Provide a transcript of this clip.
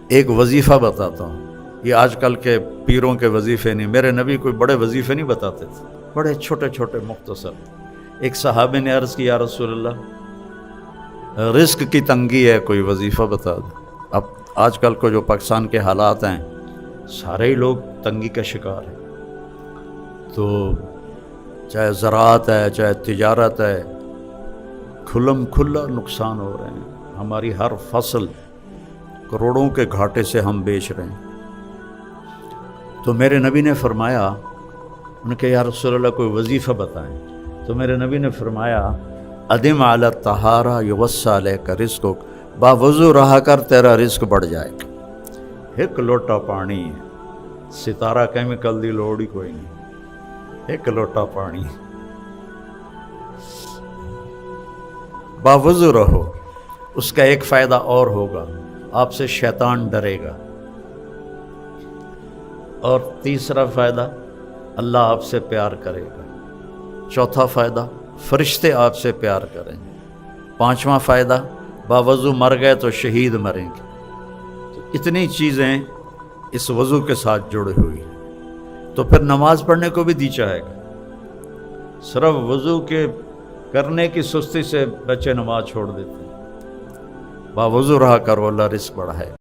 ایک وظیفہ بتاتا ہوں، یہ آج کل کے پیروں کے وظیفے نہیں، میرے نبی کوئی بڑے وظیفے نہیں بتاتے تھے، بڑے چھوٹے چھوٹے مختصر۔ ایک صحابی نے عرض کی یا رسول اللہ رزق کی تنگی ہے، کوئی وظیفہ بتا دو۔ اب آج کل کو جو پاکستان کے حالات ہیں سارے ہی لوگ تنگی کا شکار ہیں، تو چاہے زراعت ہے چاہے تجارت ہے، کھلم کھلا نقصان ہو رہے ہیں، ہماری ہر فصل کروڑوں کے گھاٹے سے ہم بیچ رہے ہیں۔ تو میرے نبی نے فرمایا، انہوں نے کہا یا رسول اللہ کوئی وظیفہ بتائیں، تو میرے نبی نے فرمایا ادم علی الطہارہ یوسع علیک رزقک، باوضو رہا کر تیرا رزق بڑھ جائے گا۔ ایک لوٹا پانی ہے، ستارہ کیمیکل دی لوڑ ہی کوئی نہیں، ایک لوٹا پانی، باوضو رہو۔ اس کا ایک فائدہ اور ہوگا، آپ سے شیطان ڈرے گا، اور تیسرا فائدہ اللہ آپ سے پیار کرے گا، چوتھا فائدہ فرشتے آپ سے پیار کریں گے، پانچواں فائدہ باوضو مر گئے تو شہید مریں گے۔ تو اتنی چیزیں اس وضو کے ساتھ جڑی ہوئی ہیں، تو پھر نماز پڑھنے کو بھی دی چاہے گا۔ صرف وضو کے کرنے کی سستی سے بچے نماز چھوڑ دیتے ہیں، باوضو رہا کرو، اللہ رزق بڑھائے۔